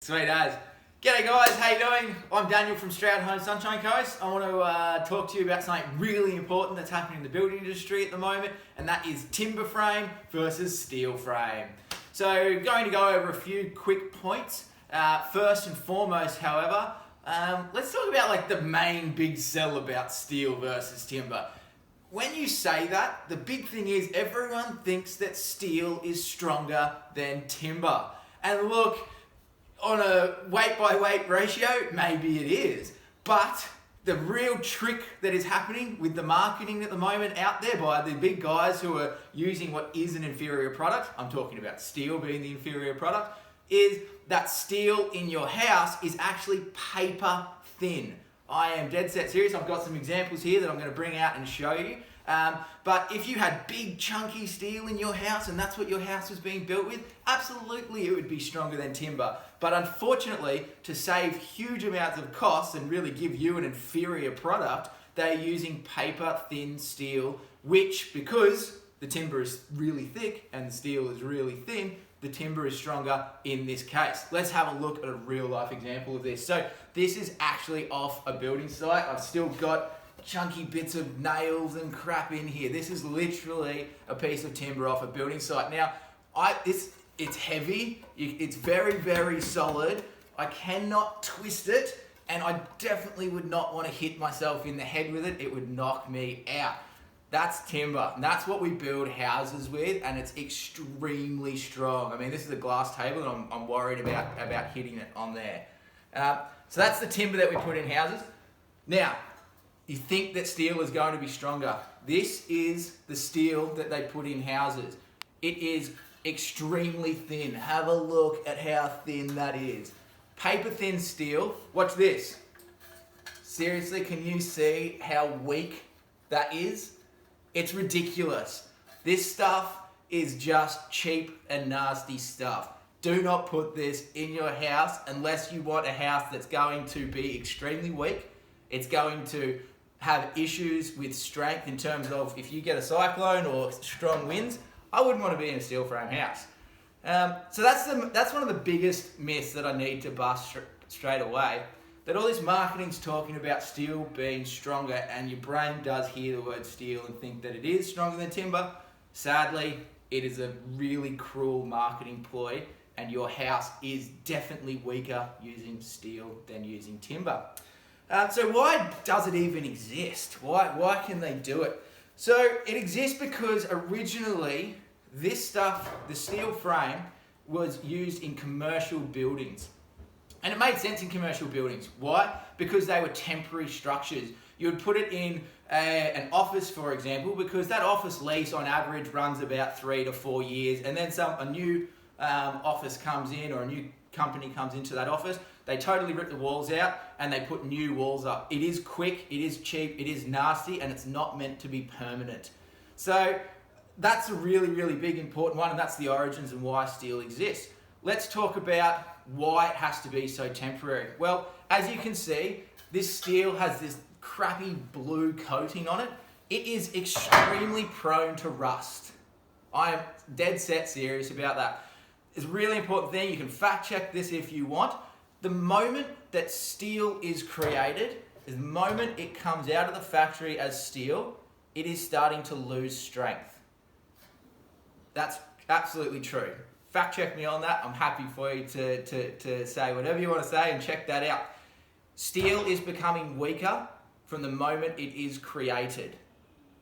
Sweet as. G'day guys, how you doing? I'm Daniel from Stroud Home Sunshine Coast. I want to talk to you about something really important that's happening in the building industry at the moment, and that is timber frame versus steel frame. So going to go over a few quick points. First and foremost, however, let's talk about like the main big sell about steel versus timber. When you say that, the big thing is everyone thinks that steel is stronger than timber. And look, on a weight by weight ratio, maybe it is. But the real trick that is happening with the marketing at the moment out there by the big guys who are using what is an inferior product, I'm talking about steel being the inferior product, is that steel in your house is actually paper thin. I am dead set serious. I've got some examples here that I'm going to bring out and show you. But if you had big chunky steel in your house and that's what your house was being built with, absolutely it would be stronger than timber. But unfortunately, to save huge amounts of costs and really give you an inferior product, they're using paper thin steel, which, because the timber is really thick and the steel is really thin, the timber is stronger in this case. Let's have a look at a real life example of this. So this is actually off a building site. I've still got chunky bits of nails and crap in here. This is literally a piece of timber off a building site. Now, it's heavy, it's very, very solid. I cannot twist it, and I definitely would not want to hit myself in the head with it. It would knock me out. That's timber, and that's what we build houses with, and it's extremely strong. I mean, this is a glass table, and I'm worried about hitting it on there. So that's the timber that we put in houses. Now, you think that steel is going to be stronger. This is the steel that they put in houses. It is extremely thin. Have a look at how thin that is. Paper thin steel. Watch this. Seriously, can you see how weak that is? It's ridiculous. This stuff is just cheap and nasty stuff. Do not put this in your house unless you want a house that's going to be extremely weak. It's going to have issues with strength in terms of if you get a cyclone or strong winds. I wouldn't want to be in a steel frame house. So that's one of the biggest myths that I need to bust straight away. That all this marketing's talking about steel being stronger, and your brain does hear the word steel and think that it is stronger than timber. Sadly, it is a really cruel marketing ploy, and your house is definitely weaker using steel than using timber. So why does it even exist? Why can they do it? So it exists because originally this stuff, the steel frame, was used in commercial buildings. And it made sense in commercial buildings. Why? Because they were temporary structures. You would put it in an office, for example, because that office lease on average runs about 3 to 4 years, and then a new office comes in, or a new company comes into that office. They totally rip the walls out and they put new walls up. It is quick, it is cheap, it is nasty, and it's not meant to be permanent. So that's a really, really big important one, and that's the origins and why steel exists. Let's talk about why it has to be so temporary. Well, as you can see, this steel has this crappy blue coating on it. It is extremely prone to rust. I am dead set serious about that. It's a really important thing. You can fact check this if you want. The moment that steel is created, the moment it comes out of the factory as steel, it is starting to lose strength. That's absolutely true. Fact check me on that. I'm happy for you to say whatever you want to say and check that out. Steel is becoming weaker from the moment it is created.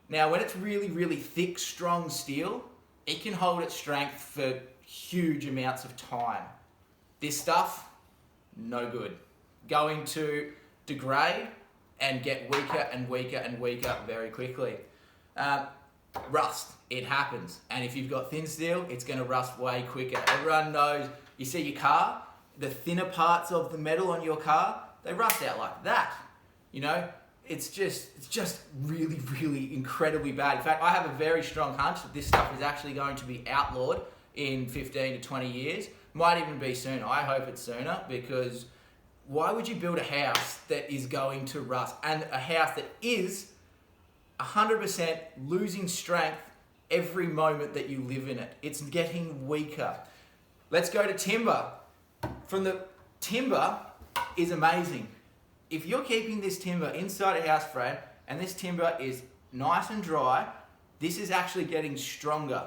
Now, when it's really, really thick, strong steel, it can hold its strength for huge amounts of time. This stuff, no good. Going to degrade and get weaker and weaker and weaker very quickly. Rust, it happens. And if you've got thin steel, it's going to rust way quicker. Everyone knows, you see your car, the thinner parts of the metal on your car, they rust out like that. You know, it's just really, really incredibly bad. In fact, I have a very strong hunch that this stuff is actually going to be outlawed in 15 to 20 years. Might even be sooner. I hope it's sooner, because why would you build a house that is going to rust, and a house that is 100% losing strength every moment that you live in it? It's getting weaker. Let's go to timber. From the timber is amazing. If you're keeping this timber inside a house frame and this timber is nice and dry, this is actually getting stronger.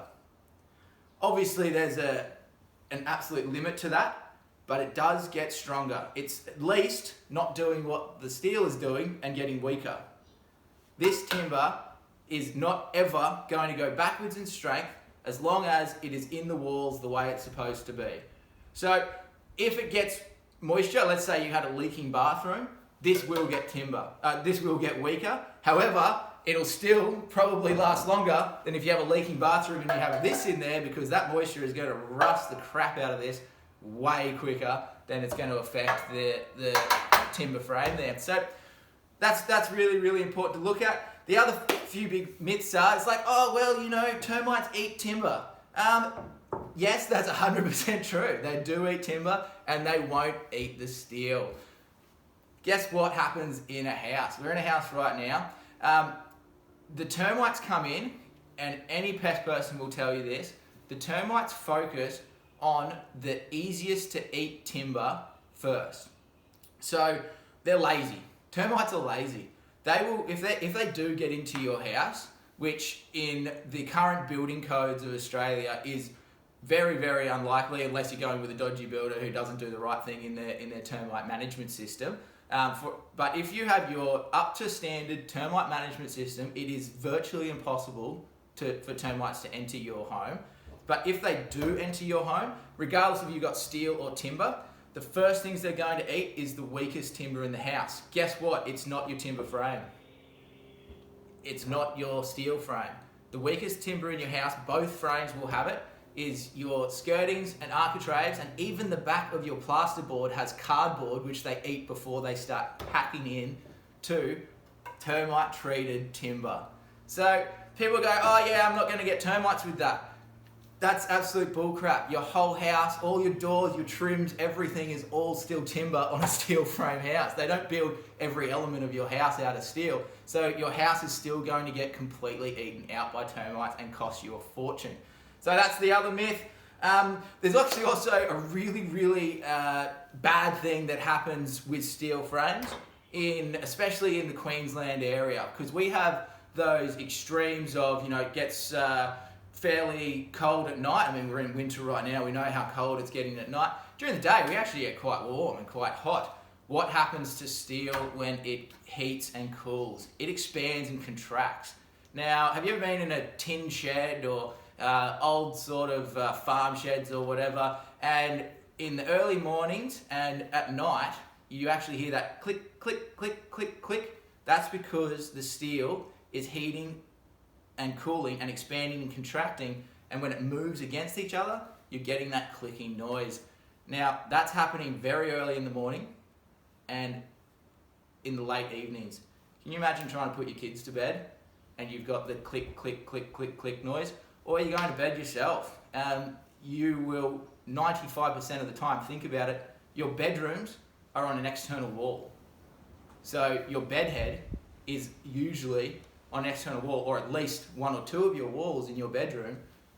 Obviously there's an absolute limit to that, but it does get stronger. It's at least not doing what the steel is doing and getting weaker. This timber is not ever going to go backwards in strength as long as it is in the walls the way it's supposed to be. So if it gets moisture, let's say you had a leaking bathroom, this will get this will get weaker. However, it'll still probably last longer than if you have a leaking bathroom and you have this in there, because that moisture is going to rust the crap out of this way quicker than it's going to affect the timber frame there. So that's really, really important to look at. The other few big myths are, it's like, oh, well, you know, termites eat timber. Yes, that's 100% true. They do eat timber and they won't eat the steel. Guess what happens in a house? We're in a house right now. The termites come in, and any pest person will tell you this, the termites focus on the easiest to eat timber first. So they're lazy. Termites are lazy. They will, if they do get into your house, which in the current building codes of Australia is very, very unlikely unless you're going with a dodgy builder who doesn't do the right thing in their termite management system. But if you have your up to standard termite management system, it is virtually impossible for termites to enter your home. But if they do enter your home, regardless if you've got steel or timber, the first things they're going to eat is the weakest timber in the house. Guess what? It's not your timber frame. It's not your steel frame. The weakest timber in your house, both frames will have it, is your skirtings and architraves, and even the back of your plasterboard has cardboard, which they eat before they start packing in to termite treated timber. So people go, oh yeah, I'm not going to get termites with that. That's absolute bullcrap. Your whole house, all your doors, your trims, everything is all steel timber on a steel frame house. They don't build every element of your house out of steel. So your house is still going to get completely eaten out by termites and cost you a fortune. So that's the other myth. There's actually also a really, really bad thing that happens with steel frames, especially in the Queensland area, because we have those extremes of, you know, it gets fairly cold at night. I mean, we're in winter right now. We know how cold it's getting at night. During the day, we actually get quite warm and quite hot. What happens to steel when it heats and cools? It expands and contracts. Now, have you ever been in a tin shed or old sort of farm sheds or whatever, and in the early mornings and at night, you actually hear that click, click, click, click, click? That's because the steel is heating and cooling and expanding and contracting, and when it moves against each other, you're getting that clicking noise. Now, that's happening very early in the morning and in the late evenings. Can you imagine trying to put your kids to bed and you've got the click, click, click, click, click noise? Or you're going to bed yourself. You will 95% of the time, think about it, your bedrooms are on an external wall. So your bed head is usually on an external wall, or at least one or two of your walls in your bedroom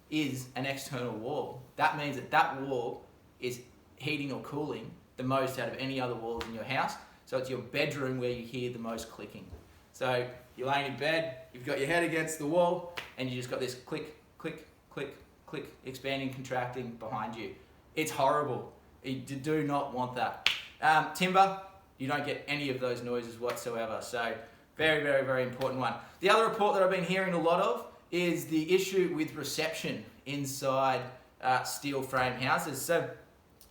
is an external wall. That means that wall is heating or cooling the most out of any other walls in your house. So it's your bedroom where you hear the most clicking. So you're laying in bed, you've got your head against the wall, and you just got this click, click, click, click, expanding, contracting behind you. It's horrible. You do not want that. Timber, you don't get any of those noises whatsoever. So very, very, very important one. The other report that I've been hearing a lot of is the issue with reception inside steel frame houses. So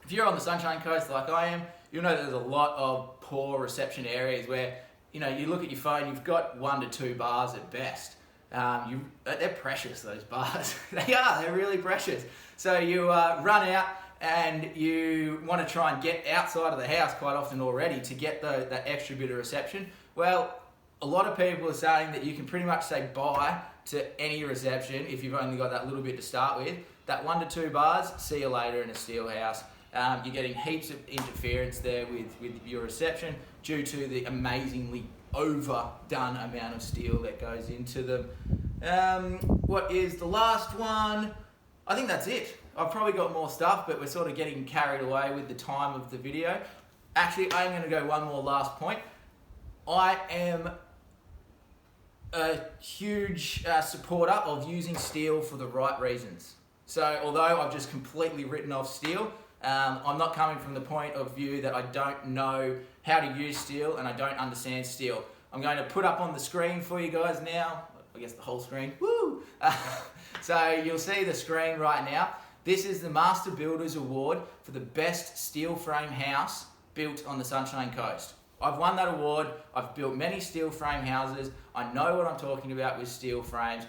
if you're on the Sunshine Coast like I am, you'll know that there's a lot of poor reception areas where, you know, you look at your phone, you've got 1 to 2 bars at best. They're precious, those bars. They're really precious. So you run out and you want to try and get outside of the house quite often already to get that extra bit of reception. Well, a lot of people are saying that you can pretty much say bye to any reception if you've only got that little bit to start with. That 1 to 2 bars, see you later in a steel house. You're getting heaps of interference there with your reception due to the amazingly overdone amount of steel that goes into them. What is the last one? I think that's it. I've probably got more stuff, but we're sort of getting carried away with the time of the video. Actually, I'm going to go one more last point. I am a huge supporter of using steel for the right reasons. So although I've just completely written off steel, I'm not coming from the point of view that I don't know how to use steel and I don't understand steel. I'm going to put up on the screen for you guys now, I guess the whole screen, woo! So you'll see the screen right now. This is the Master Builders Award for the best steel frame house built on the Sunshine Coast. I've won that award. I've built many steel frame houses. I know what I'm talking about with steel frames.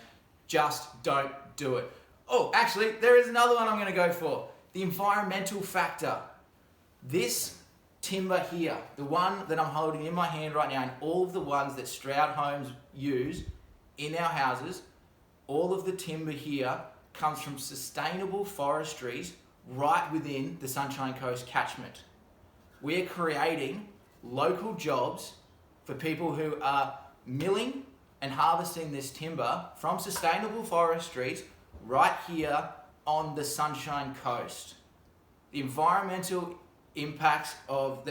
Just don't do it. Oh, actually, there is another one I'm going to go for. The environmental factor. This timber here, the one that I'm holding in my hand right now, and all of the ones that Stroud Homes use in our houses, all of the timber here comes from sustainable forestries right within the Sunshine Coast catchment. We're creating local jobs for people who are milling and harvesting this timber from sustainable forestries right here on the Sunshine Coast. The environmental impacts of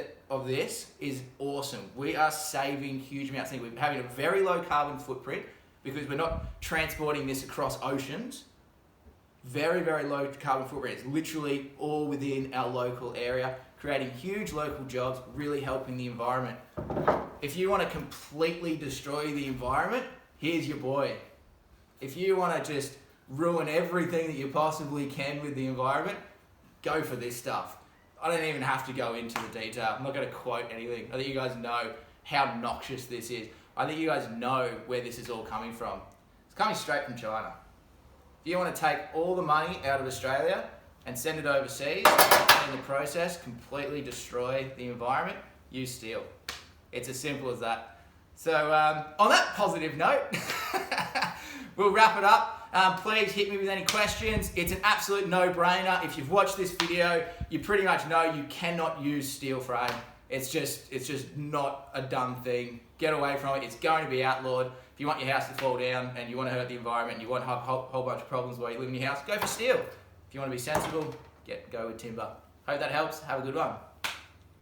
this is awesome. We are saving huge amounts of things. We're having a very low carbon footprint because we're not transporting this across oceans. Very, very low carbon footprint. It's literally all within our local area, creating huge local jobs, really helping the environment. If you want to completely destroy the environment, here's your boy. If you want to just ruin everything that you possibly can with the environment, go for this stuff. I don't even have to go into the detail. I'm not going to quote anything. I think you guys know how noxious this is. I think you guys know where this is all coming from. It's coming straight from China. If you want to take all the money out of Australia and send it overseas, and in the process completely destroy the environment, use steel. It's as simple as that. So on that positive note, we'll wrap it up. Please hit me with any questions. It's an absolute no-brainer. If you've watched this video, you pretty much know you cannot use steel frame. It's just not a done thing. Get away from it. It's going to be outlawed. If you want your house to fall down and you want to hurt the environment and you want to have a whole bunch of problems while you live in your house, go for steel. If you want to be sensible, go with timber. Hope that helps. Have a good one.